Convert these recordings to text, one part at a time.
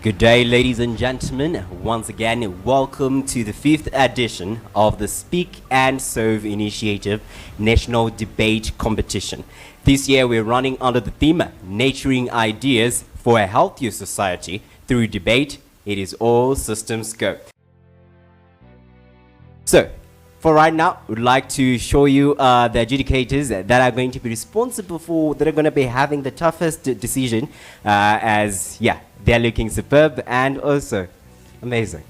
Good day, ladies and gentlemen. Once again, welcome to the 5th edition of the Speak and Serve Initiative National Debate Competition. This year, we're running under the theme, Nurturing Ideas for a Healthier Society. Through debate, it is all systems go. So, for right now, we'd like to show you the adjudicators that are going to be responsible that are going to be having the toughest decision they're looking superb and also amazing.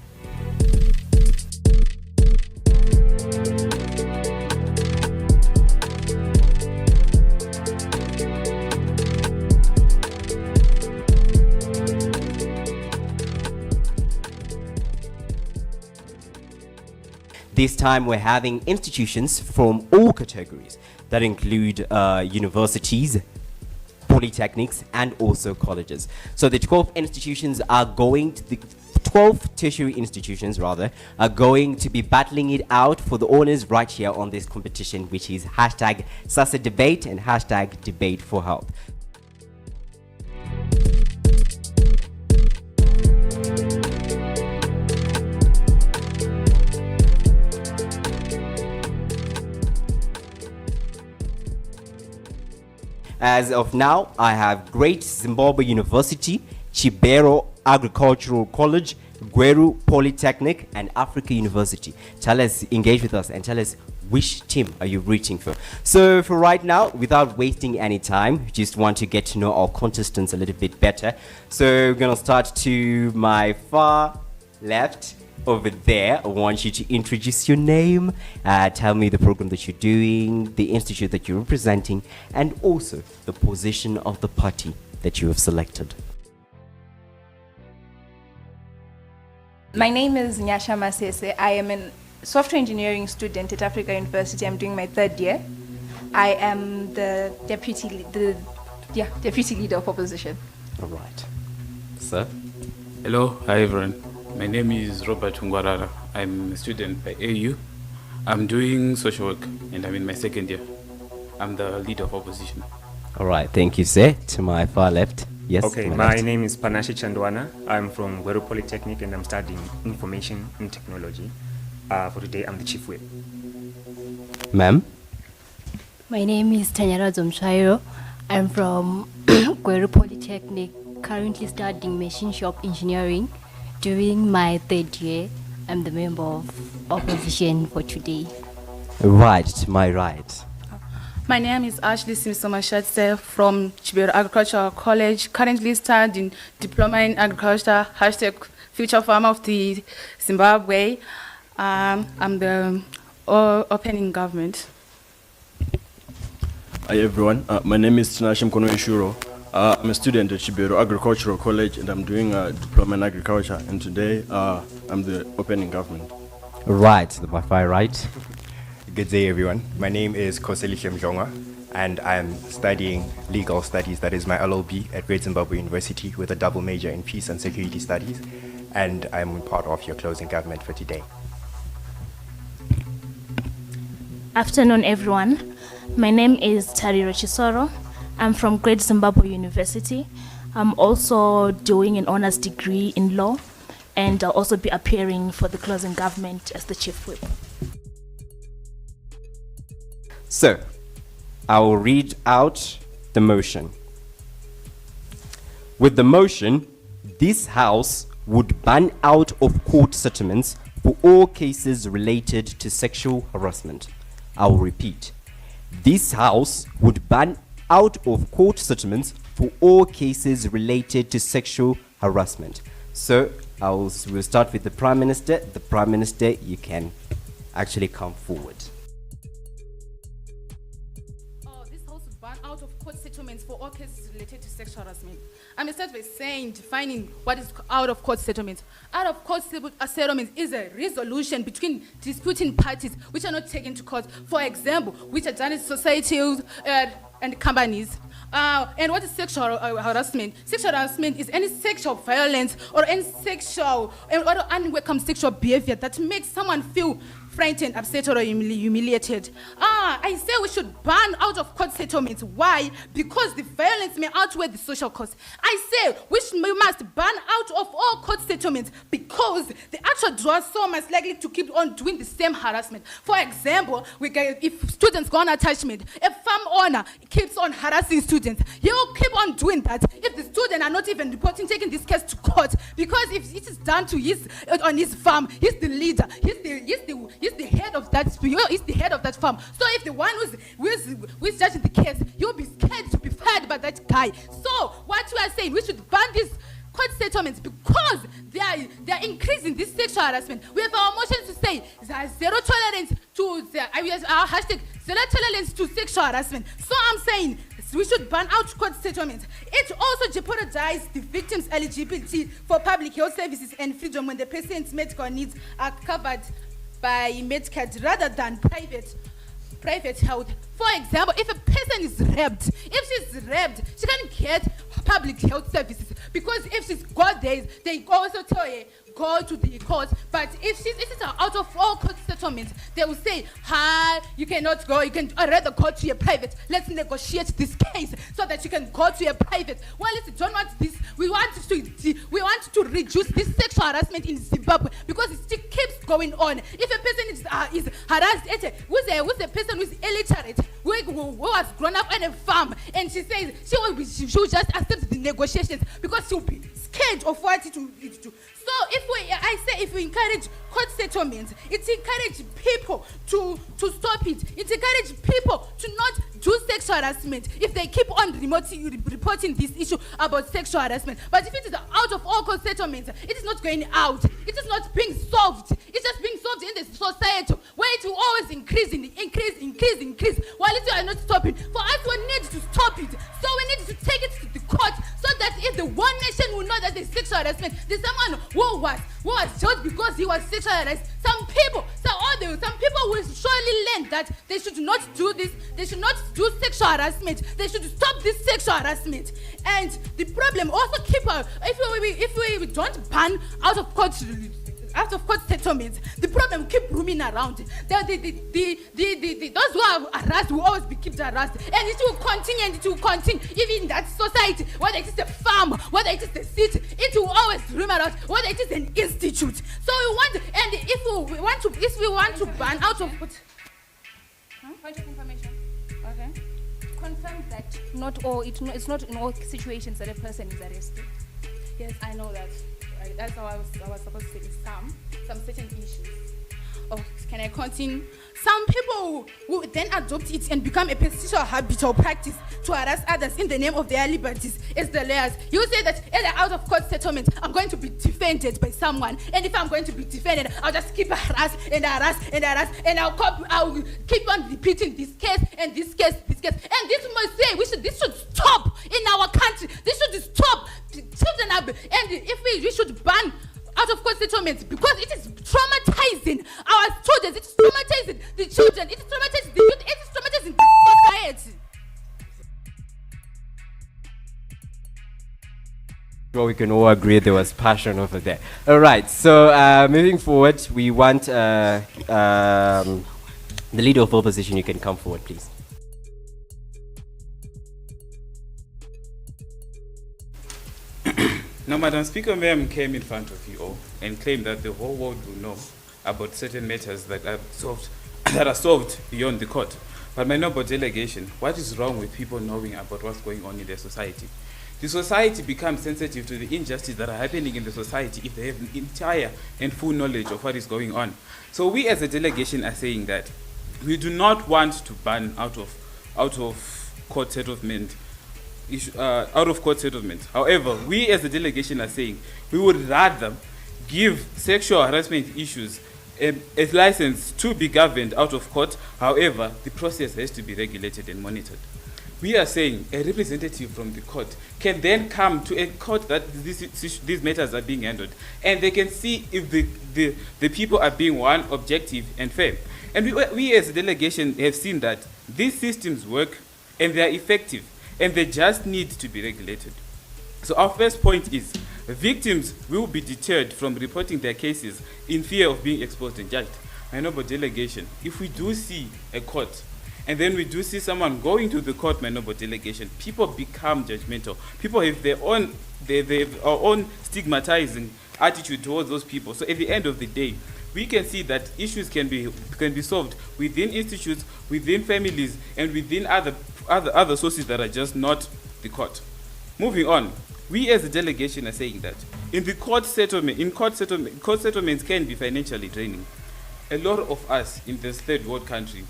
This time we're having institutions from all categories that include universities, polytechnics, and also colleges. So the 12 institutions are going to, the 12 tertiary institutions rather, are going to be battling it out for the honors right here on this competition, which is hashtag SASI debate and hashtag debate for health. As of now, I have Great Zimbabwe University, Chibhero Agricultural College, Gweru Polytechnic, and Africa University. Engage with us and tell us which team are you rooting for. So for right now, without wasting any time, just want to get to know our contestants a little bit better. So we're gonna start to my far left. Over there, I want you to introduce your name, tell me the program that you're doing, the institute that you're representing, and also the position of the party that you have selected. My name is Nyasha Masese. I am a software engineering student at Africa University. I'm doing my 3rd year. I am the deputy leader of opposition. All right. Sir? Hello, hi everyone. My name is Robert Ngwarara. I'm a student by AU. I'm doing social work and I'm in my 2nd year. I'm the leader of opposition. All right, thank you, sir. To my far left. Yes. Okay, my name is Panashi Chandwana. I'm from Gweru Polytechnic and I'm studying information and technology. For today, I'm the chief whip. Ma'am? My name is Tanyara Zomchairo. I'm from Gweru Polytechnic, currently studying machine shop engineering. During my 3rd year, I'm the member of opposition for today. Right, to my right. My name is Ashley Simsomashatse from Chibhero Agricultural College, currently studying Diploma in Agriculture, hashtag Future Farmer of the Zimbabwe. I'm the opening government. Hi everyone, my name is Tinashim Konoishuro. I'm a student at Chibhero Agricultural College and I'm doing a diploma in agriculture, and today I'm the opening government. Right, to my far right. Good day everyone. My name is Koselishem Jonga and I'm studying legal studies, that is my LLB at Great Zimbabwe University with a double major in peace and security studies, and I'm part of your closing government for today. Afternoon everyone. My name is Tariro Chisoro. I'm from Great Zimbabwe University. I'm also doing an honors degree in law, and I'll also be appearing for the closing government as the chief whip. So, I will read out the motion. With the motion, this House would ban out of court settlements for all cases related to sexual harassment. I will repeat. This House would ban out of court settlements for all cases related to sexual harassment. So we'll start with the Prime Minister. The Prime Minister, you can actually come forward. This House would ban out of court settlements for all cases related to sexual harassment. I'm start by defining what is out of court settlement. Out of court settlement is a resolution between disputing parties which are not taken to court. For example, which are done in societies and companies. And what is sexual harassment? Sexual harassment is any sexual violence or any sexual or unwelcome sexual behavior that makes someone feel frightened, upset, or humiliated. I say we should ban out of court settlements. Why? Because the violence may outweigh the social cost. I say we must ban out of all court settlements because the actual draw is so much likely to keep on doing the same harassment. For example, if students go on attachment, a farm owner keeps on harassing students, he will keep on doing that if the students are not even reporting, taking this case to court. Because if it is done to on his farm, he's the leader, he's the head of that farm. So if the one who's judging the case, you'll be scared to be fired by that guy. So what we are saying, we should ban these court settlements because they are increasing this sexual harassment. We have our motion to say zero tolerance to our hashtag zero tolerance to sexual harassment. So I'm saying we should ban out court settlements. It also jeopardizes the victim's eligibility for public health services and freedom when the patient's medical needs are covered by Medicare rather than private health. For example, if a person is raped, she can get public health services because if she's got there, they also tell her go to the court. But if it's out of all court settlements, they will say, you cannot go, you can rather go to your private. Let's negotiate this case so that you can go to your private. Well, if you don't want this, we want to reduce this sexual harassment in Zimbabwe because it still keeps going on. If a person is harassed, who's a person who's illiterate, who has grown up on a farm, and she says she will just accept the negotiations because she'll be scared of what it will do. So if we encourage court settlements, it encourages people to stop it. It encourages people to not do sexual harassment if they keep on reporting this issue about sexual harassment. But if it is out of all court settlements, it is not going out. It is not being solved. It's just being solved in the society where it will always increase. While it are not stopping. For us, we need to stop it. So we need to take it to the court so that if the one nation will know that there's sexual harassment, there's someone who was judged because he was sexual harassed. Some people will surely learn that they should not do this. They should not do sexual harassment. They should stop this sexual harassment. And the problem also if we don't ban out of court settlements, the problem will keep roaming around. Those who are harassed will always be kept harassed, and it will continue even in that society, whether it is a farm, whether it is a city, it will always roam around, whether it is an institute. So if we want to ban out of point of information. Okay. Confirm that it's not in all situations that a person is arrested. Yes, I know that. That's how I was supposed to say some certain issues. Oh, can I continue? Some people will then adopt it and become a persistent habit or practice to harass others in the name of their liberties as the lawyers. You say that in the out-of-court settlement, I'm going to be defended by someone. And if I'm going to be defended, I'll just keep harass, and I'll keep on repeating this case. And this must say, this should stop in our country. This should stop. Children and if we should ban out of court settlements because it is traumatizing our students, it is traumatizing the children, it is traumatizing the youth, it is traumatizing the society. Well, we can all agree there was passion over there. All right, so moving forward, we want the leader of opposition. You can come forward, please. Now, Madam Speaker, Ma'am came in front of you all and claimed that the whole world will know about certain matters that are solved beyond the court. But my noble delegation, what is wrong with people knowing about what's going on in their society? The society becomes sensitive to the injustices that are happening in the society if they have entire and full knowledge of what is going on. So we as a delegation are saying that we do not want to ban out of court settlement. However, we as a delegation are saying we would rather give sexual harassment issues a license to be governed out of court. However, the process has to be regulated and monitored. We are saying a representative from the court can then come to a court that these matters are being handled, and they can see if the people are being objective and fair. And we as a delegation have seen that these systems work and they are effective, and they just need to be regulated. So our first point is victims will be deterred from reporting their cases in fear of being exposed and judged. my noble delegation, if we do see a court, and then we do see someone going to the court, my noble delegation, people become judgmental. People have their own stigmatizing attitude towards those people. So at the end of the day, we can see that issues can be solved within institutes, within families, and within other sources that are just not the court. Moving on, we as a delegation are saying that court settlements can be financially draining. A lot of us in this third world country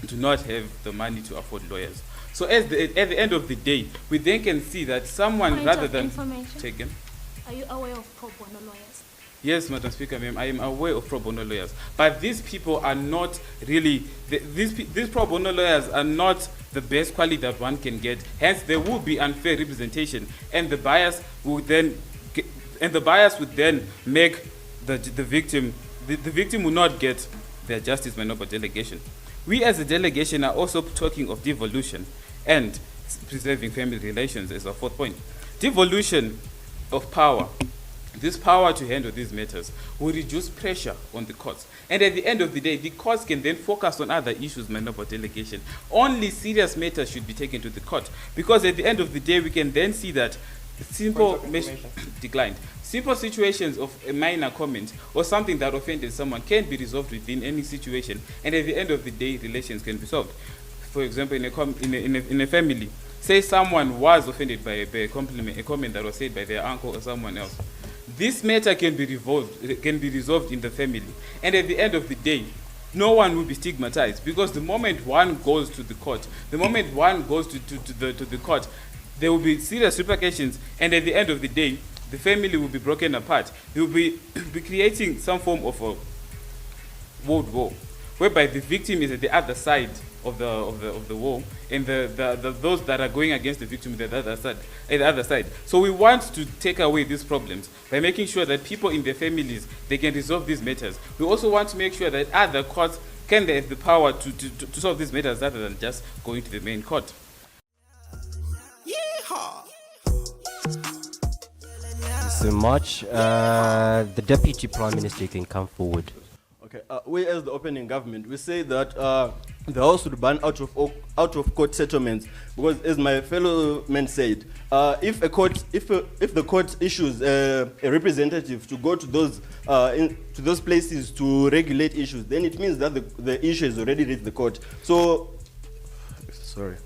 do not have the money to afford lawyers. So at the end of the day, we then can see that someone Point rather of than information. taken. Are you aware of pro bono lawyers? Yes, Madam Speaker, ma'am, I am aware of pro bono lawyers. But these people are not really, these pro bono lawyers are not the best quality that one can get. Hence, there will be unfair representation, and the bias would then make the victim will not get their justice, my noble delegation. We as a delegation are also talking of devolution and preserving family relations as our fourth point. Devolution of power, this power to handle these matters, will reduce pressure on the courts. And at the end of the day, the courts can then focus on other issues, my noble delegation. Only serious matters should be taken to the court, because at the end of the day, we can then see that simple declined. Simple situations of a minor comment or something that offended someone can be resolved within any situation, and at the end of the day, relations can be solved. For example, in a family, say someone was offended by a comment that was said by their uncle or someone else. This matter can be resolved in the family, and at the end of the day, no one will be stigmatized, because the moment one goes to the court, the court, there will be serious repercussions, and at the end of the day, the family will be broken apart. They will be creating some form of a world war, whereby the victim is at the other side of the wall, and those that are going against the victim at the other side. So we want to take away these problems by making sure that people in their families, they can resolve these matters. We also want to make sure that other courts can have the power to solve these matters rather than just going to the main court. So much. The Deputy Prime Minister can come forward. Okay, we as the opening government, we say that the House would ban out of court settlements, because as my fellow men said, if the court issues a representative to go to those places to regulate issues, then it means that the issue has already reached the court. So, sorry.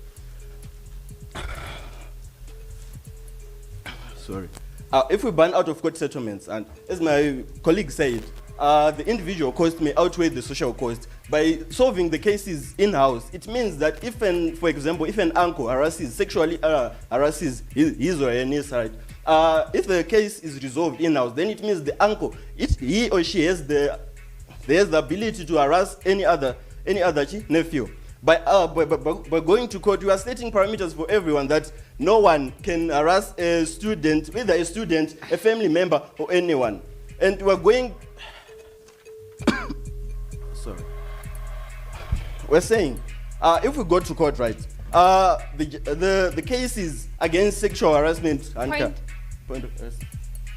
If we ban out of court settlements, and as my colleague said, the individual cost may outweigh the social cost. By solving the cases in-house, it means that for example, if an uncle sexually harasses his or her niece, right? If the case is resolved in-house, then it means the uncle, he or she has the ability to harass any other nephew. By going to court, you are setting parameters for everyone that no one can harass a student, whether a student, a family member, or anyone. And we're going. Sorry. We're saying, if we go to court, right, the cases against sexual harassment and point of arrest.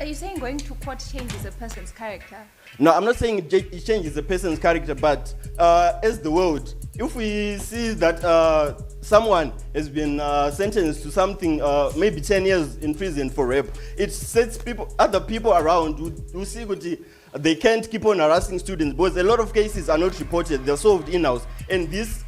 Are you saying going to court changes a person's character? No, I'm not saying it changes a person's character, but as the world, if we see that someone has been sentenced to something, maybe 10 years in prison for rape, it sets other people around who see what they can't keep on harassing students, because a lot of cases are not reported, they're solved in-house, and this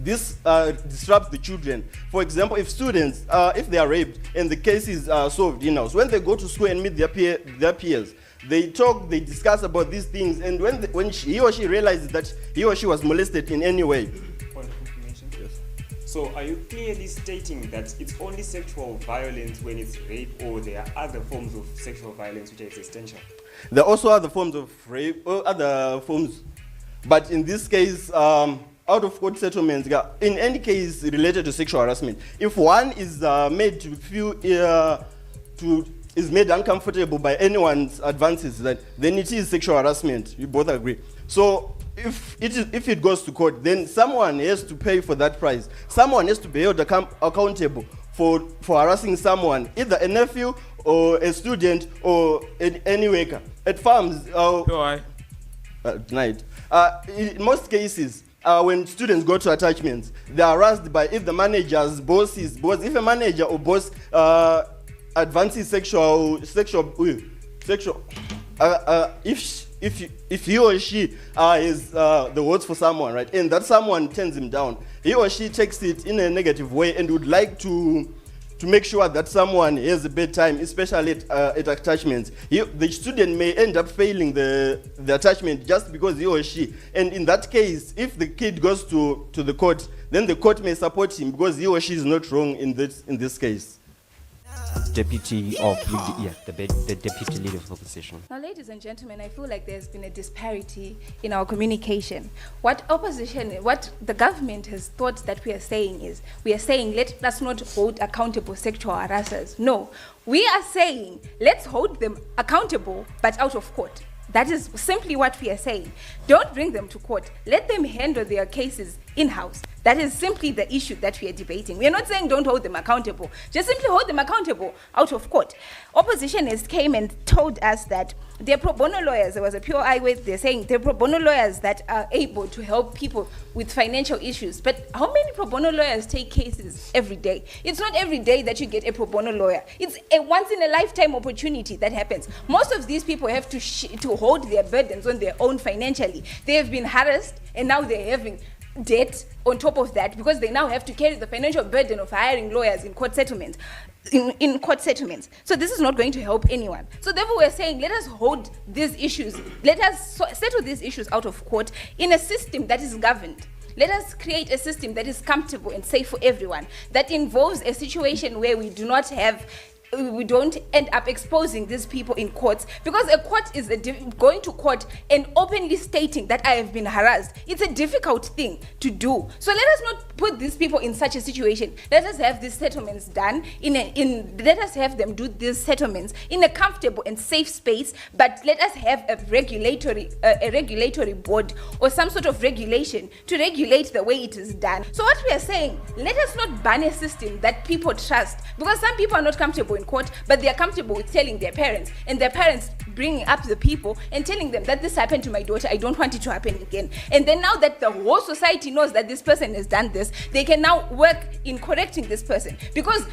disrupts the children. For example, if students, if they are raped and the cases are solved in-house, when they go to school and meet their peers, they talk, they discuss about these things, and when he or she realizes that he or she was molested in any way. Point of information. Yes. So are you clearly stating that it's only sexual violence when it's rape, or there are other forms of sexual violence which are existential? There are also other forms of rape, or other forms, but in this case, out-of-court settlements, in any case related to sexual harassment, if one is made to feel is made uncomfortable by anyone's advances, then it is sexual harassment. You both agree. So if it goes to court, then someone has to pay for that price. Someone has to be held accountable for harassing someone, either a nephew or a student or any worker. At farms, denied. In most cases, when students go to attachments, they are harassed by if the manager's boss is boss. If a manager or boss advances if he or she is the words for someone, right, and that someone turns him down, he or she takes it in a negative way and would like to make sure that someone has a bad time, especially at attachments. The student may end up failing the attachment just because he or she, and in that case, if the kid goes to the court, then the court may support him because he or she is not wrong in this case. Deputy of the deputy leader of the opposition. Now, ladies and gentlemen, I feel like there's been a disparity in our communication. What the government has thought that we are saying is, we are saying let us not hold accountable sexual harassers. No, we are saying let's hold them accountable, but out of court. That is simply what we are saying. Don't bring them to court. Let them handle their cases in-house. That is simply the issue that we are debating. We are not saying don't hold them accountable. Just simply hold them accountable out of court. Oppositionists came and told us that they're pro bono lawyers. There was a POI with, they're saying they're pro bono lawyers that are able to help people with financial issues. But how many pro bono lawyers take cases every day? It's not every day that you get a pro bono lawyer. It's a once-in-a-lifetime opportunity that happens. Most of these people have to hold their burdens on their own financially. They have been harassed, and now they're having debt on top of that because they now have to carry the financial burden of hiring lawyers in court settlements. In court settlements. So this is not going to help anyone. So therefore we're saying let us hold these issues, let us settle these issues out of court in a system that is governed. Let us create a system that is comfortable and safe for everyone, that involves a situation where we don't end up exposing these people in courts, because a court is going to court and openly stating that I have been harassed. It's a difficult thing to do. So let us not put these people in such a situation. Let us have these settlements done let us have them do these settlements in a comfortable and safe space, but let us have a regulatory board or some sort of regulation to regulate the way it is done. So what we are saying, let us not ban a system that people trust, because some people are not comfortable in court, but they are comfortable with telling their parents, and their parents bringing up the people and telling them that this happened to my daughter, I don't want it to happen again. And then now that the whole society knows that this person has done this, they can now work in correcting this person. Because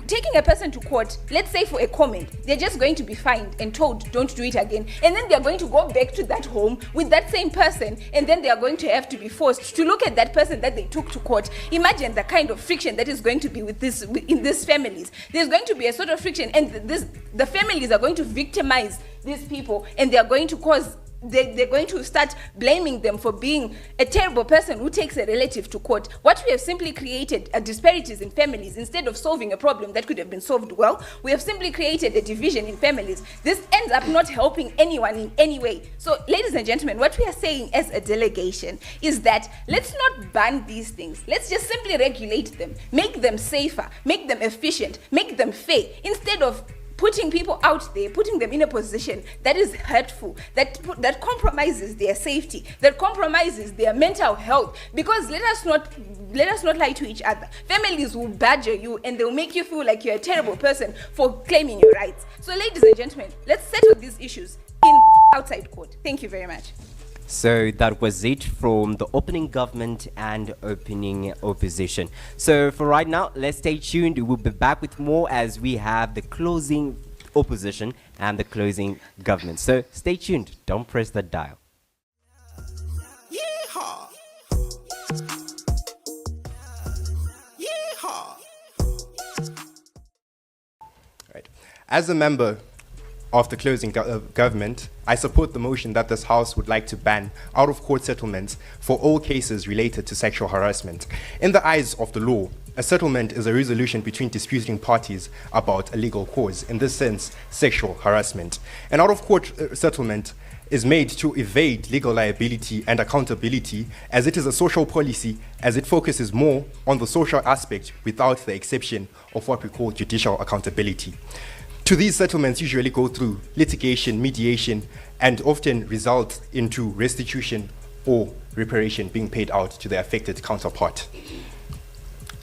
taking a person to court, let's say for a comment, they're just going to be fined and told don't do it again, and then they're going to go back to that home with that same person, and then they are going to have to be forced to look at that person that they took to court. Imagine the kind of friction that is going to be in these families. There's going to be a sort of friction, and the families are going to victimize these people, and they're going to start blaming them for being a terrible person who takes a relative to court. What we have simply created are disparities in families. Instead of solving a problem that could have been solved well, we have simply created a division in families. This ends up not helping anyone in any way. So, ladies and gentlemen, what we are saying as a delegation is that let's not ban these things. Let's just simply regulate them, make them safer, make them efficient, make them fair, instead of putting people out there, putting them in a position that is hurtful, that compromises their safety, that compromises their mental health. Because let us not lie to each other. Families will badger you and they'll make you feel like you're a terrible person for claiming your rights. So, ladies and gentlemen, let's settle these issues outside court. Thank you very much. So that was it from the opening government and opening opposition. So for right now, let's stay tuned. We'll be back with more as we have the closing opposition and the closing government. So stay tuned. Don't press the dial. Yeehaw. Yeehaw. Right. As a member of the closing government, I support the motion that this House would like to ban out-of-court settlements for all cases related to sexual harassment. In the eyes of the law, a settlement is a resolution between disputing parties about a legal cause, in this sense, sexual harassment. An out-of-court settlement is made to evade legal liability and accountability, as it is a social policy, as it focuses more on the social aspect without the exception of what we call judicial accountability. These settlements usually go through litigation, mediation, and often result into restitution or reparation being paid out to the affected counterpart.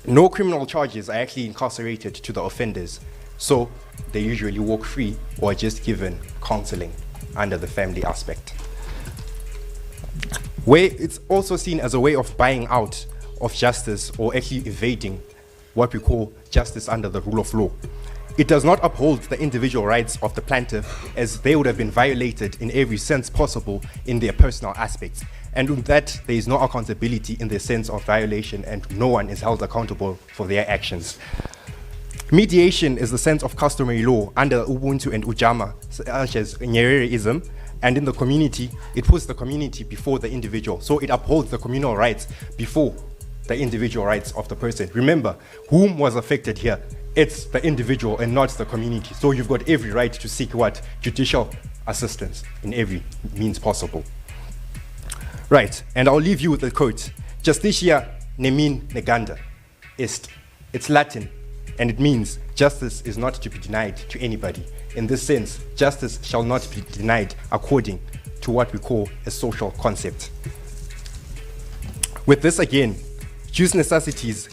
No criminal charges are actually incarcerated to the offenders, so they usually walk free or are just given counseling under the family aspect. where it's also seen as a way of buying out of justice or actually evading what we call justice under the rule of law. It does not uphold the individual rights of the plaintiff, as they would have been violated in every sense possible in their personal aspects. And with that, there is no accountability in the sense of violation, and no one is held accountable for their actions. Mediation is the sense of customary law under Ubuntu and Ujamaa, such as Nyerereism, and in the community, it puts the community before the individual. So it upholds the communal rights before the individual rights of the person. Remember, whom was affected here? It's the individual and not the community. So you've got every right to seek what? Judicial assistance in every means possible. Right, and I'll leave you with a quote. Justitia nemin neganda est. It's Latin, and it means justice is not to be denied to anybody. In this sense, justice shall not be denied according to what we call a social concept. With this again, jus necessities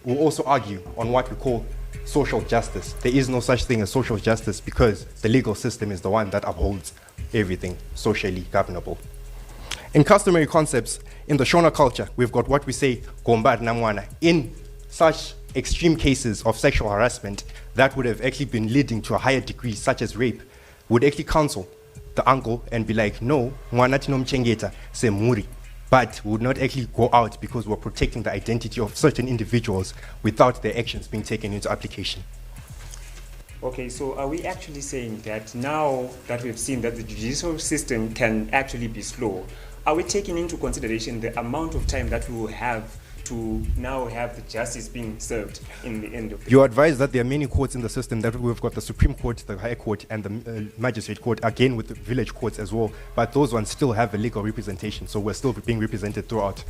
will also argue on what we call social justice. There is no such thing as social justice because the legal system is the one that upholds everything socially governable. In customary concepts, in the Shona culture, we've got what we say, gomba namwana. In such extreme cases of sexual harassment that would have actually been leading to a higher degree, such as rape, would actually counsel the uncle and be like, no, mwana tinomchengeta se muri. But would not actually go out because we're protecting the identity of certain individuals without their actions being taken into application. Okay, so are we actually saying that now that we've seen that the judicial system can actually be slow, are we taking into consideration the amount of time that we will have to now have the justice being served in the end of the You're advised that there are many courts in the system, that we've got the Supreme Court, the High Court, and the Magistrate Court, again with the village courts as well, but those ones still have a legal representation, so we're still being represented throughout.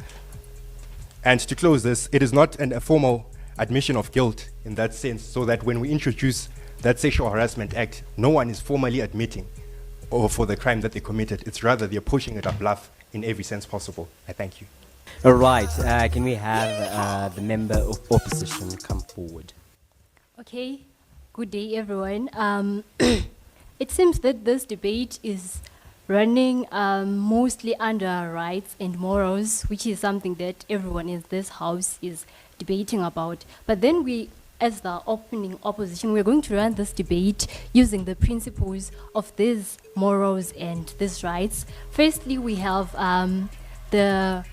And to close this, it is not a formal admission of guilt in that sense, so that when we introduce that Sexual Harassment Act, no one is formally admitting or for the crime that they committed. It's rather they're pushing it up bluff in every sense possible. I thank you. All right, can we have the member of opposition come forward? Okay, good day everyone. It seems that this debate is running mostly under rights and morals, which is something that everyone in this house is debating about. But then we, as the opening opposition, we're going to run this debate using the principles of these morals and these rights. Firstly, we have the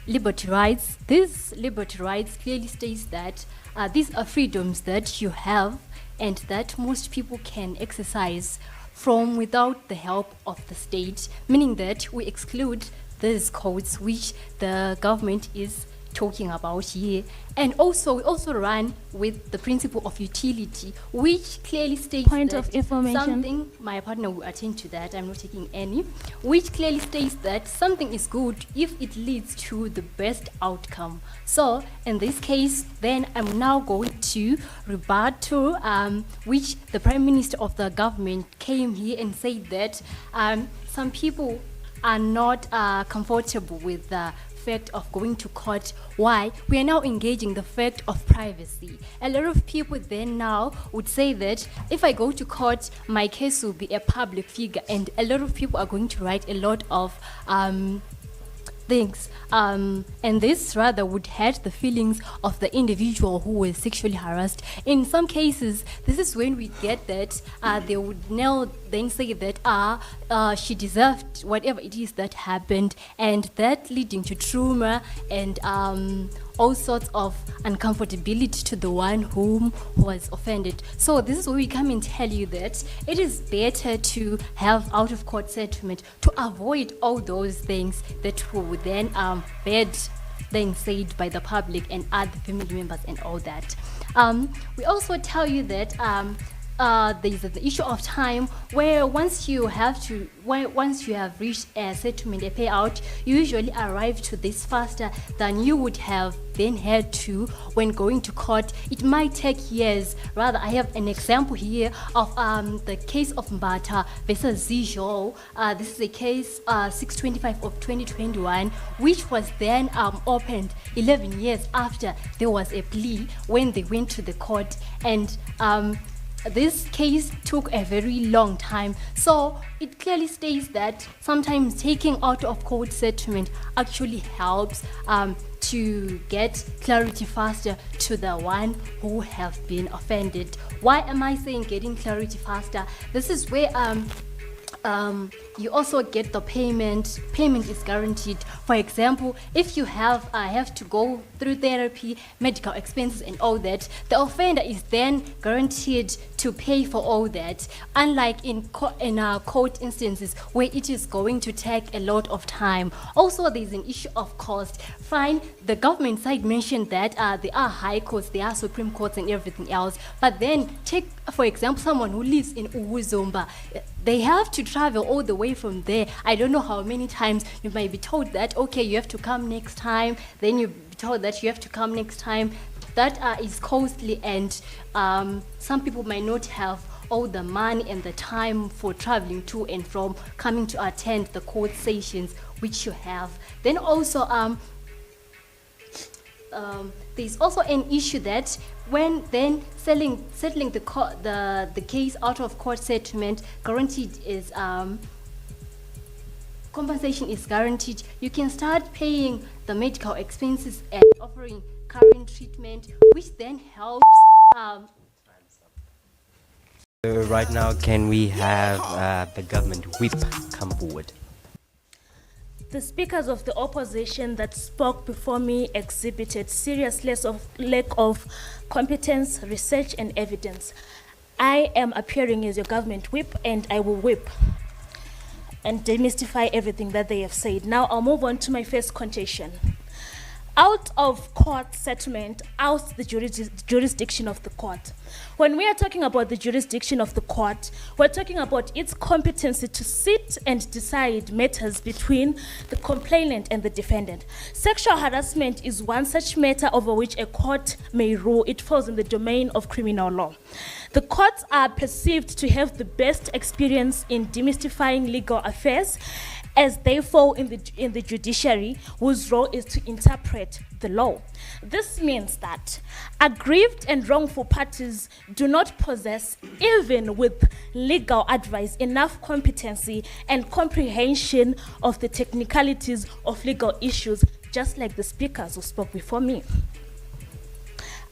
liberty rights. These liberty rights clearly states that these are freedoms that you have and that most people can exercise from without the help of the state, meaning that we exclude these codes which the government is talking about here. And also we also run with the principle of utility, which clearly states Point of information. something, my partner will attend to that, I'm not taking any, which clearly states that something is good if it leads to the best outcome. So in this case, then I'm now going to rebuttal which the Prime Minister of the government came here and said that some people are not comfortable with the fact of going to court. Why? We are now engaging the fact of privacy. A lot of people then now would say that if I go to court, my case will be a public figure, and a lot of people are going to write a lot of things, and this rather would hurt the feelings of the individual who was sexually harassed. In some cases, this is when we get that they would now then say that she deserved whatever it is that happened, and that leading to trauma and all sorts of uncomfortability to the one whom was offended. So this is where we come and tell you that it is better to have out-of-court settlement to avoid all those things that would then bad things said by the public and other family members and all that. We also tell you that there is the issue of time, where once you have reached a settlement, a payout, you usually arrive to this faster than you would have then had to when going to court. It might take years. Rather, I have an example here of the case of Mbata versus Zijo. This is a case 625 of 2021, which was then opened 11 years after there was a plea when they went to the court. And this case took a very long time. So it clearly states that sometimes taking out of court settlement actually helps to get clarity faster to the one who have been offended. Why am I saying getting clarity faster? This is where you also get the payment. Payment is guaranteed. For example, if you have to go through therapy, medical expenses and all that, the offender is then guaranteed to pay for all that, unlike in court instances where it is going to take a lot of time. Also, there's an issue of cost. Fine, the government side mentioned that there are high courts, there are supreme courts and everything else, but then take, for example, someone who lives in Uzumba. They have to travel all the way from there. I don't know how many times you might be told that, okay, you have to come next time, then you'll be told that you have to come next time. That is costly, and some people might not have all the money and the time for traveling to and from, coming to attend the court sessions which you have. Then also, there's also an issue that when then settling the case out of court settlement, guaranteed is compensation is guaranteed. You can start paying the medical expenses and offering current treatment, which then helps. Right now, can we have the government whip come forward? The speakers of the opposition that spoke before me exhibited serious lack of competence, research, and evidence. I am appearing as your government whip, and I will whip and demystify everything that they have said. Now I'll move on to my first contention. Out of court settlement, out the jurisdiction of the court. When we are talking about the jurisdiction of the court, we're talking about its competency to sit and decide matters between the complainant and the defendant. Sexual harassment is one such matter over which a court may rule. It falls in the domain of criminal law. The courts are perceived to have the best experience in demystifying legal affairs, as they fall in the judiciary, whose role is to interpret the law. This means that aggrieved and wrongful parties do not possess, even with legal advice, enough competency and comprehension of the technicalities of legal issues, just like the speakers who spoke before me.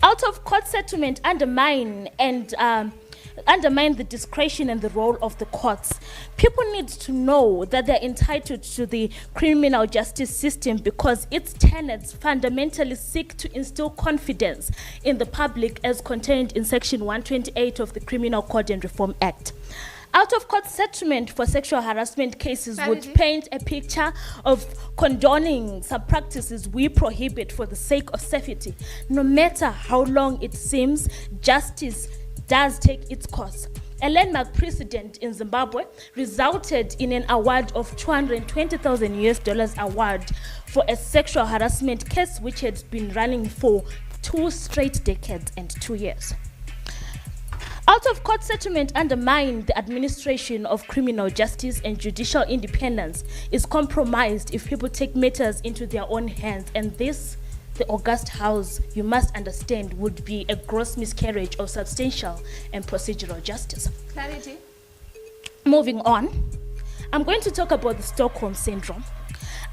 Out of court settlement undermine the discretion and the role of the courts. People need to know that they're entitled to the criminal justice system because its tenets fundamentally seek to instill confidence in the public, as contained in Section 128 of the Criminal Code and Reform Act. Out-of-court settlement for sexual harassment cases would paint a picture of condoning some practices we prohibit for the sake of safety. No matter how long it seems, justice does take its course. A landmark precedent in Zimbabwe resulted in an award of $220,000 award for a sexual harassment case which had been running for 2 straight decades and 2 years. Out-of-court settlement undermine the administration of criminal justice, and judicial independence is compromised if people take matters into their own hands, and this, the august house, you must understand, would be a gross miscarriage of substantial and procedural justice. Clarity. Moving on, I'm going to talk about the Stockholm Syndrome.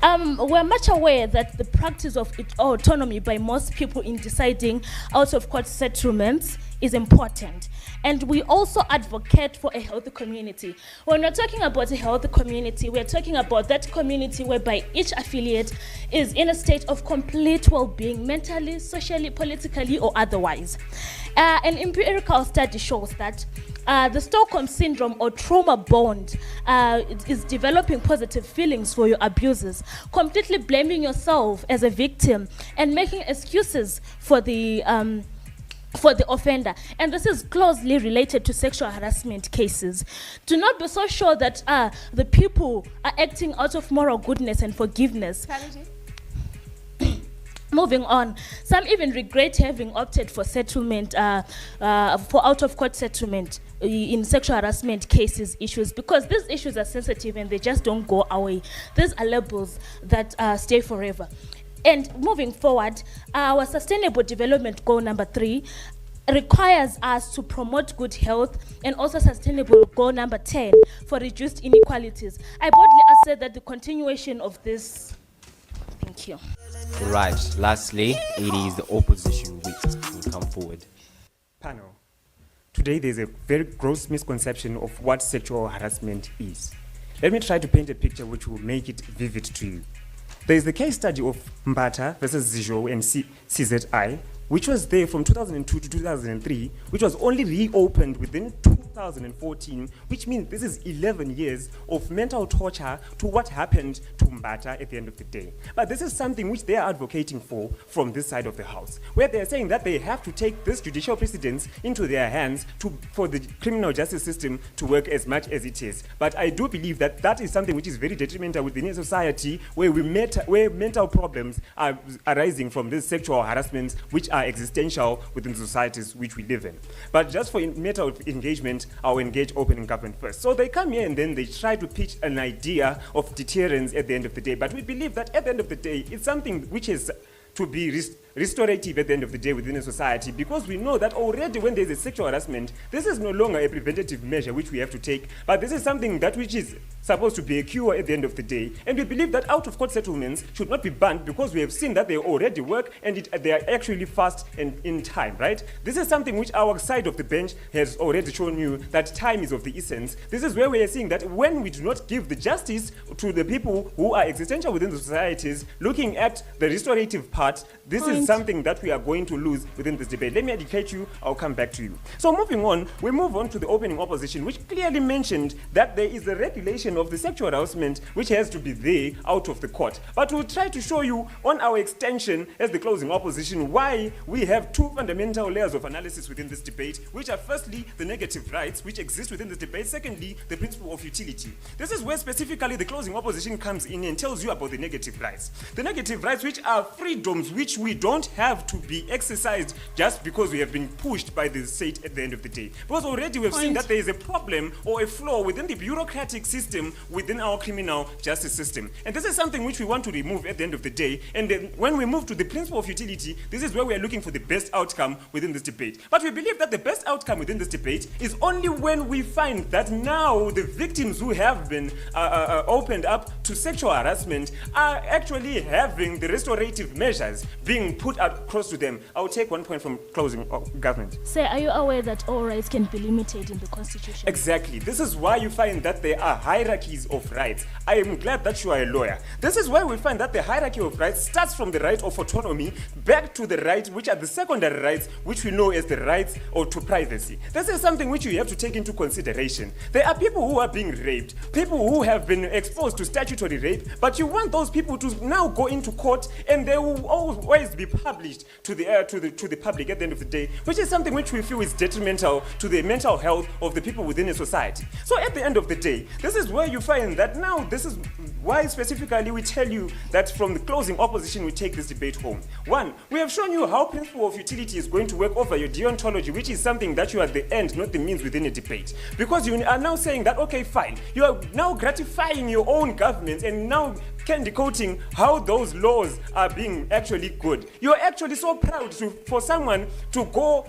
We're much aware that the practice of autonomy by most people in deciding out-of-court settlements is important. And we also advocate for a healthy community. When we're talking about a healthy community, we're talking about that community whereby each affiliate is in a state of complete well-being, mentally, socially, politically, or otherwise. An empirical study shows that the Stockholm Syndrome or trauma bond is developing positive feelings for your abusers, completely blaming yourself as a victim and making excuses for the offender. And this is closely related to sexual harassment cases. Do not be so sure that the people are acting out of moral goodness and forgiveness. Moving on, some even regret having opted for settlement, for out-of-court settlement in sexual harassment cases issues, because these issues are sensitive and they just don't go away. These are labels that stay forever. And moving forward, our sustainable development goal number 3 requires us to promote good health and also sustainable goal number 10 for reduced inequalities. I boldly assert that the continuation of this. Thank you. Right. Lastly, it is the opposition week. Will come forward. Panel. Today there's a very gross misconception of what sexual harassment is. Let me try to paint a picture which will make it vivid to you. There is the case study of Mbata versus Zijo and CZI, which was there from 2002 to 2003, which was only reopened within 2014, which means this is 11 years of mental torture to what happened to Mbata at the end of the day. But this is something which they are advocating for from this side of the house, where they are saying that they have to take this judicial precedence into their hands for the criminal justice system to work as much as it is. But I do believe that that is something which is very detrimental within a society where mental problems are arising from this sexual harassment, which are existential within the societies which we live in. But just for matter of engagement, I'll engage open in government first. So they come here and then they try to pitch an idea of deterrence at the end of the day. But we believe that at the end of the day, it's something which is to be restorative at the end of the day within a society, because we know that already when there's a sexual harassment, this is no longer a preventative measure which we have to take, but this is something that which is supposed to be a cure at the end of the day. And we believe that out-of-court settlements should not be banned because we have seen that they already work and they are actually fast and in time, right? This is something which our side of the bench has already shown you that time is of the essence. This is where we are seeing that when we do not give the justice to the people who are existential within the societies, looking at the restorative part, this is something that we are going to lose within this debate. Let me educate you, I'll come back to you. So moving on, we move on to the opening opposition, which clearly mentioned that there is a regulation of the sexual harassment which has to be there out of the court. But we'll try to show you on our extension as the closing opposition why we have two fundamental layers of analysis within this debate, which are firstly the negative rights which exist within this debate, secondly the principle of utility. This is where specifically the closing opposition comes in and tells you about the negative rights. The negative rights which are freedoms which we don't have to be exercised just because we have been pushed by the state at the end of the day. Because already we have seen that there is a problem or a flaw within the bureaucratic system within our criminal justice system. And this is something which we want to remove at the end of the day. And then when we move to the principle of utility, this is where we are looking for the best outcome within this debate. But we believe that the best outcome within this debate is only when we find that now the victims who have been opened up to sexual harassment are actually having the restorative measures being put across to them. I will take 1 point from closing government. Sir, are you aware that all rights can be limited in the Constitution? Exactly. This is why you find that there are hierarchies of rights. I am glad that you are a lawyer. This is why we find that the hierarchy of rights starts from the right of autonomy back to the rights which are the secondary rights, which we know as the rights or to privacy. This is something which you have to take into consideration. There are people who are being raped, people who have been exposed to statutory rape, but you want those people to now go into court and they will always be published to the public at the end of the day, which is something which we feel is detrimental to the mental health of the people within a society. So at the end of the day, this is where you find that now this is why specifically we tell you that from the closing opposition we take this debate home. One, we have shown you how principle of utility is going to work over your deontology, which is something that you are at the end, not the means within a debate. Because you are now saying that, okay, fine, you are now gratifying your own government and now candy coating how those laws are being actually good. You're actually so proud for someone to go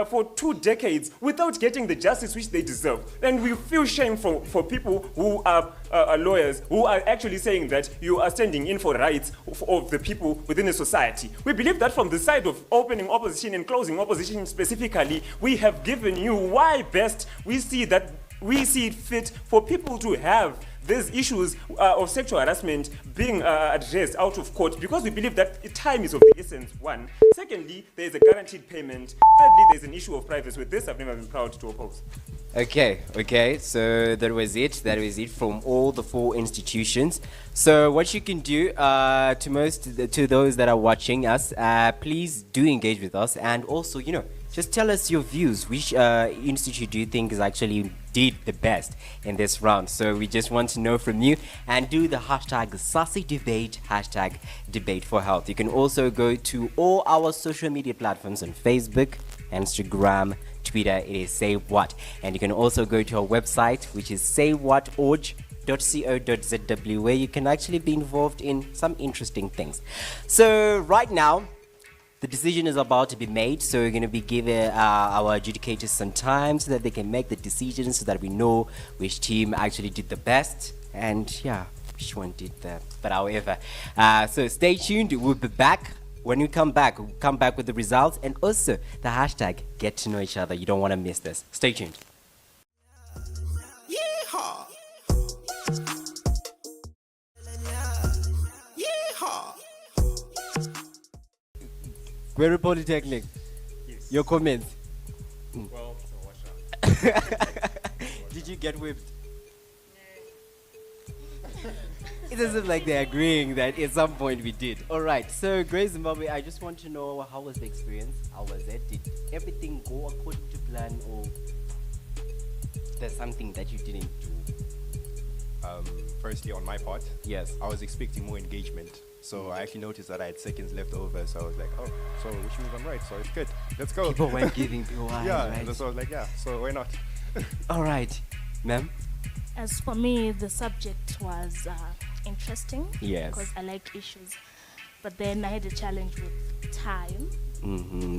for 2 decades without getting the justice which they deserve. And we feel shame for people who are lawyers who are actually saying that you are standing in for rights of the people within a society. We believe that from the side of opening opposition and closing opposition specifically, we have given you why best we see it fit for people to have these issues of sexual harassment being addressed out of court, because we believe that time is of the essence, one. Secondly, there is a guaranteed payment. Thirdly, there is an issue of privacy. With this, I've never been proud to oppose. Okay, so that was it from all the 4 institutions. So what you can do to those that are watching us, please do engage with us, and also, just tell us your views. Which institute do you think is actually did the best in this round? So we just want to know from you, and do the hashtag SASI debate, hashtag debate for health. You can also go to all our social media platforms on Facebook, Instagram, Twitter. It is Say What, and you can also go to our website, which is saywhat.org.co.zw, where you can actually be involved in some interesting things. So right now, The decision is about to be made, so we're going to be giving our adjudicators some time so that they can make the decision, so that we know which team actually did the best, and yeah, which one did that. But however, so stay tuned. We'll be back. When we come back, we'll come back with the results and also the hashtag get to know each other. You don't want to miss this. Stay tuned. Yeehaw! Yeehaw! Gweru Polytechnic, Yes. your comments. Well, so watch out. Did you get whipped? It doesn't like they're agreeing that at some point we did. All right, so Great Zimbabwe, I just want to know, how was the experience? How was it? Did everything go according to plan, or there's something that you didn't do? Firstly, on my part, Yes. I was expecting more engagement. So I actually noticed that I had seconds left over. So I was like, oh, so which means I'm right. So it's good. Let's go. People weren't giving people eyes, Yeah, right? so I was like, yeah, so why not? All right, ma'am. As for me, the subject was interesting. Yes. Because I like issues. But then I had a challenge with time.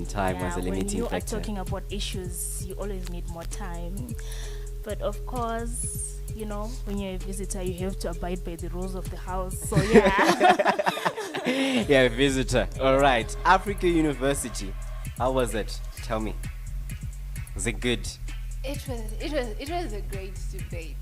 Time was a When limiting you are factor. talking about issues, you always need more time. But of course, you know, when you're a visitor, you have to abide by the rules of the house. So yeah. Yeah, visitor. All right, Africa University. How was it? Tell me. Was it good? It was a great debate.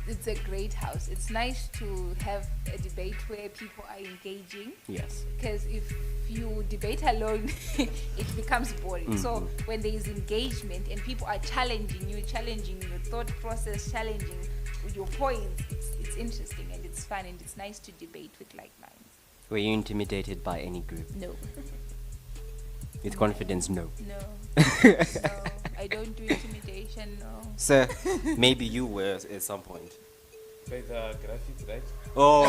It's a great house. It's nice to have a debate where people are engaging, Yes. because if you debate alone, it becomes boring. So when there is engagement and people are challenging you, challenging your thought process, challenging your points, it's interesting and it's fun and it's nice to debate with like minds. Were you intimidated by any group? No, With confidence, no. no, no. I don't do intimidation. No. Sir, maybe you were at some point. By the graphics, right? Oh.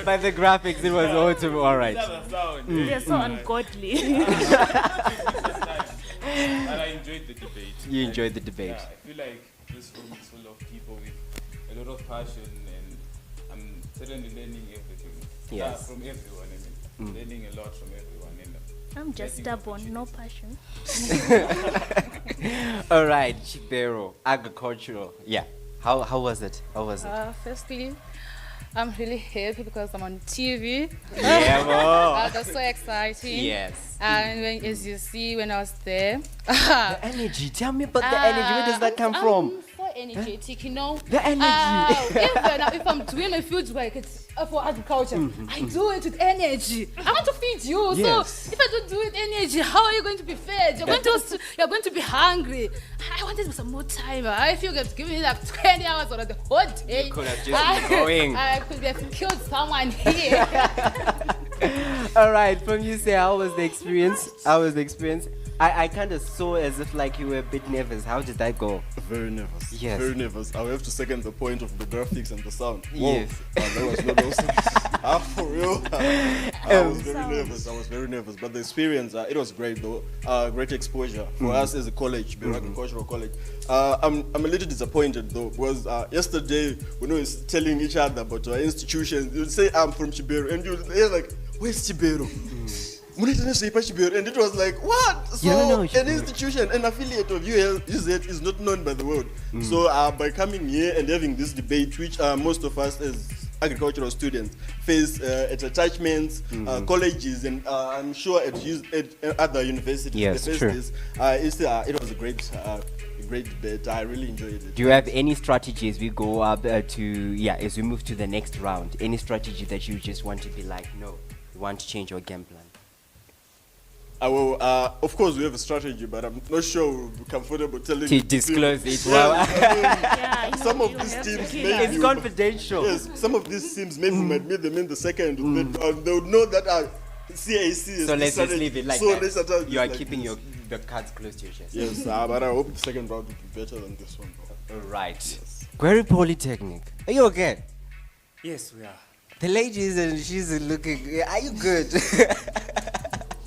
By the graphics, it was autumn. All right. That's the sound. They're so ungodly. And I enjoyed the debate. You enjoyed the debate. Yeah, I feel like this room is full of people with a lot of passion, and I'm certainly learning everything. Yes. From everyone, I mean. Learning a lot from everyone. And I'm just stubborn, no passion. All right, Chibhero, agricultural. Yeah. How was it? How was it? Firstly, I'm really happy because I'm on TV. Yeah, boy. That's so exciting. Yes. And as you see, when I was there, The energy. Tell me about the energy. Where does that come from? I'm so energetic, you know. The energy. Even if I'm doing my field work, it's for agriculture. I do it with energy. I want to feed you. Yes. So if I don't do it with energy, how are you going to be fed? You're going to be hungry. I wanted some more time. If you could give me like 20 hours or the whole day, You could have just been going. I could have killed someone here. All right, from you, say, how was the experience? How was the experience? I kind of saw as if like you were a bit nervous. How did that go? Very nervous. Yes. Very nervous. I will have to second the point of the graphics and the sound. Yes. That was not awesome. For real. I was very nervous. I was very nervous. But the experience, it was great though. Great exposure for us as a college, Chibhero Agricultural College. I'm a little disappointed though, because yesterday when we were telling each other about our institutions, you'd say I'm from Chibhero, and you're like, where's Chibhero? And it was like, what? So an institution, an affiliate of UZ is not known by the world. So by coming here and having this debate, which most of us as agricultural students face at attachments, colleges, and I'm sure at other universities. Yes, true. It was a great debate. I really enjoyed it. Do you have any strategy as we go up as we move to the next round? Any strategy that you just want to be like, no, we want to change our game plan? Of course, we have a strategy, but I'm not sure we'll be comfortable telling To disclose it. Yeah, some of you these have to teams, keep maybe It's confidential. yes, some of these teams maybe might meet them in the second. They would know that CAC is So let's just strategy. leave it like So that. let's attach You are this like keeping this. the cards close to your chest. Yes, but I hope the second round will be better than this one. All right. Gweru Polytechnic. Are you okay? Yes, we are. The lady and she's looking. Are you good?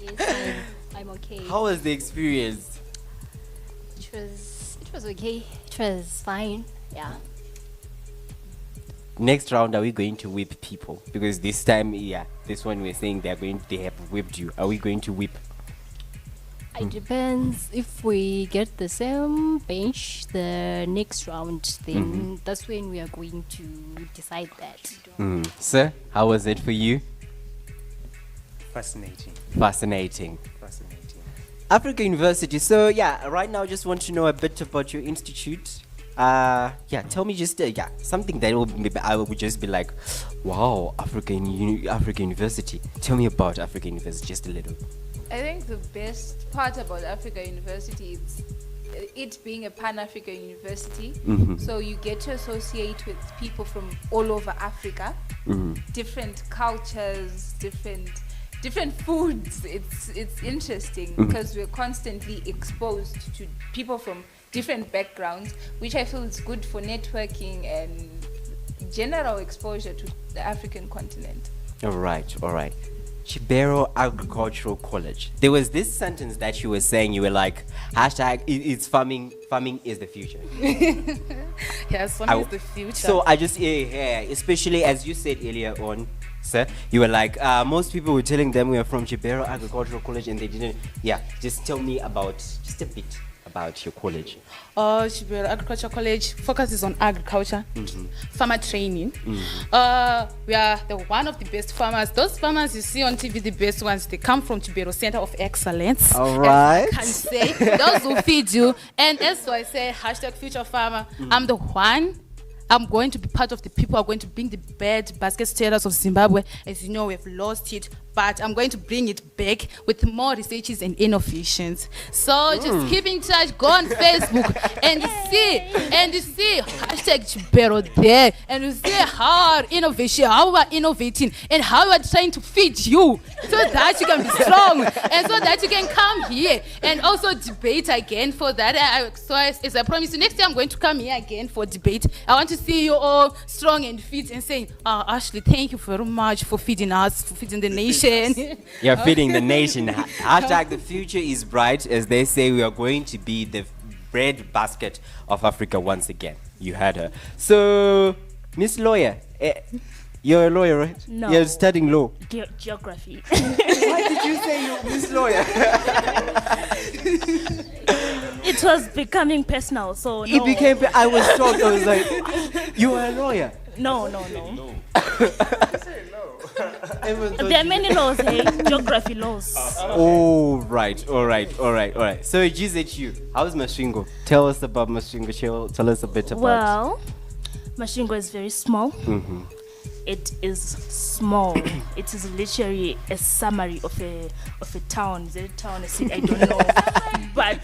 Yes, I'm okay. How was the experience? It was okay. It was fine. Yeah. next round, are we going to whip people? Because this time, this one we're saying they have whipped you. Are we going to whip? It depends. If we get the same bench the next round, then that's when we are going to decide that. Sir, how was it for you? Fascinating. Fascinating. Fascinating. Africa University. So right now, I just want to know a bit about your institute. Tell me just something that I would just be like, wow, Africa University. Tell me about Africa University just a little. I think the best part about Africa University is it being a Pan-African university. So you get to associate with people from all over Africa, different cultures, different foods. It's interesting because we're constantly exposed to people from different backgrounds, which I feel is good for networking and general exposure to the African continent. All right. Chibhero Agricultural College. There was this sentence that you were saying. You were like, hashtag, it's farming is the future. Yes, farming is the future. So I just, especially as you said earlier on, sir, you were like, most people were telling them we are from Chibhero Agricultural College and they didn't. Just tell me just a bit about your college. Chibhero Agriculture College focuses on agriculture, farmer training. We are one of the best farmers. Those farmers you see on TV, the best ones, they come from Chibhero Center of Excellence. All right. Can say those who feed you. And as I say, hashtag future farmer. I'm the one. I'm going to be part of the people who are going to bring the bread basket status of Zimbabwe. As you know, we've lost it, but I'm going to bring it back with more researches and innovations. So just keep in touch, go on Facebook and see hashtag Chibhero there, and you see how we're innovating and how we're trying to feed you so that you can be strong and so that you can come here and also debate again. For that, as I promise you, next time I'm going to come here again for debate. I want to see you all strong and fit and saying, Ashley, thank you very much for feeding us, for feeding the nation. You're feeding the nation. Hashtag the future is bright. As they say, we are going to be the bread basket of Africa once again. You heard her. So, Miss Lawyer, you're a lawyer, right? No. You're studying law. Geography. Why did you say you're Miss Lawyer? It was becoming personal, so no. It became. I was shocked. I was like, you are a lawyer. No. There are many laws, hey? Geography laws. Oh, right. All right. So, GZU, how's Mashingo? Tell us about Mashingo. Tell us a bit about. Well, Mashingo is very small. It is small. It is literally a summary of a town. Is it a town? A city? I don't know. But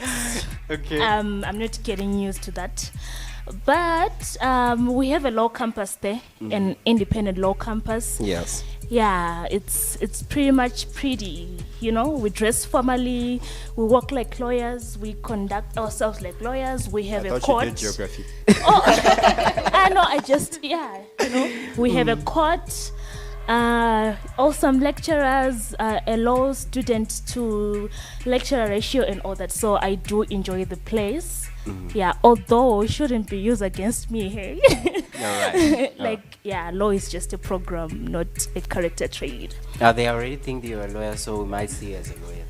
okay. I'm not getting used to that. But we have a law campus there, an independent law campus. Yes. Yeah, it's pretty much pretty. You know, we dress formally, we work like lawyers, we conduct ourselves like lawyers. We have a court. You did geography. I know. We have a court. Awesome lecturers, a law student to lecturer ratio and all that. So I do enjoy the place. Yeah, although it shouldn't be used against me. Hey? Right. Law is just a program, not a character trait. They already think you're a lawyer, so we might see you as a lawyer.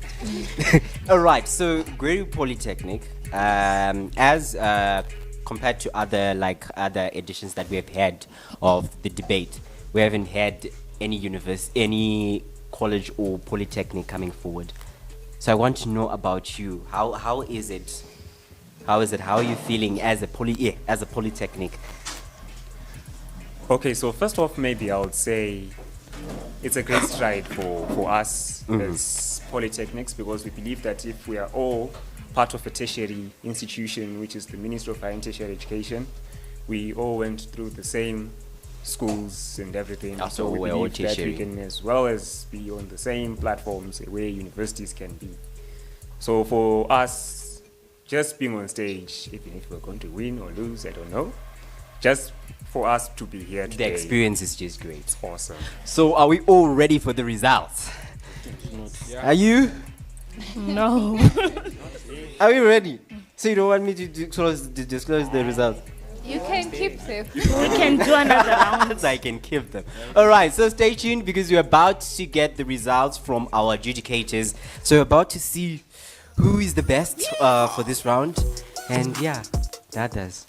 All right. So Gweru Polytechnic, as compared to other editions that we have had of the debate, we haven't had any college or polytechnic coming forward. So I want to know about you. How is it? How are you feeling as a polytechnic? Okay, so first off, maybe I would say it's a great stride for us as polytechnics, because we believe that if we are all part of a tertiary institution, which is the Ministry of Higher and Tertiary Education, we all went through the same schools and everything. So we believe that we can as well as be on the same platforms where universities can be. So for us, just being on stage, even if we're going to win or lose, I don't know, just for us to be here today. The experience is just great. It's awesome. So are we all ready for the results? Are you? No. Are we ready? So you don't want me to disclose the results? You can keep them. We can do another round. I can keep them. All right, so stay tuned because we're about to get the results from our adjudicators. So we're about to see who is the best for this round. And yeah, that does.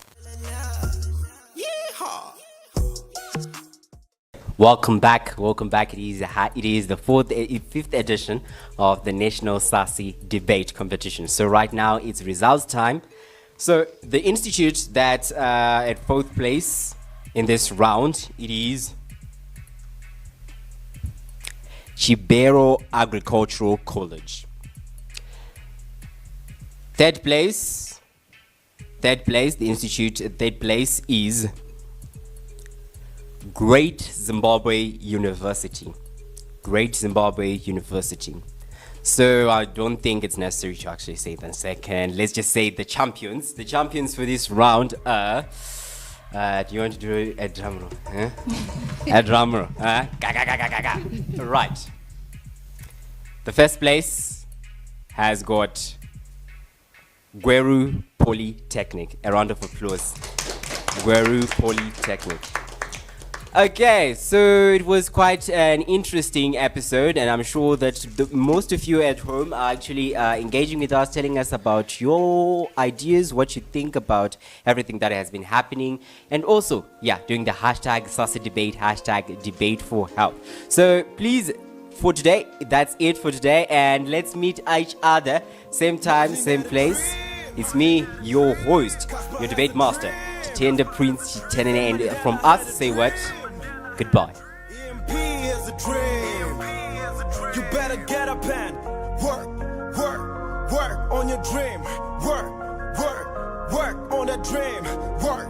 Welcome back. It is the fifth edition of the National SASI Debate Competition. So right now it's results time. So the institute that at fourth place in this round, it is Chibhero Agricultural College. Third place, the institute at third place is Great Zimbabwe University. So I don't think it's necessary to actually say them second. Let's just say the champions. The champions for this round are. Do you want to do a drum roll? Huh? A drum roll. Ga, ga, ga, ga, ga, ga. Right. The first place has got Gweru Polytechnic. A round of applause. Gweru Polytechnic. Okay, so it was quite an interesting episode, and I'm sure that most of you at home are actually engaging with us, telling us about your ideas, what you think about everything that has been happening, and also, doing the hashtag SASI debate, hashtag debate for health. So please, for today, that's it for today, and let's meet each other, same time, same place. It's me, your host, your debate master, Tender Prince Chitenene, and from us, say what? Goodbye. EMP is a dream. You better get up and work on your dream. Work on that dream. Work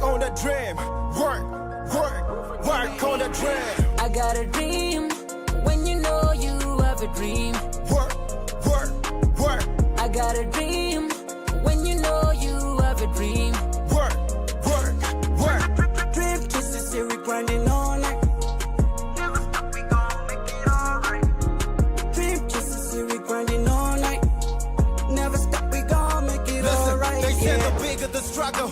on that dream. Work on that dream. I got a dream. When you know you have a dream. Work. I got a dream. When you know you have a dream. Work. Dream just a series grinding all night. Never stop, we gon' make it alright. Dream just a series grinding all night. Never stop, we gon' make it alright. They said the bigger the struggle,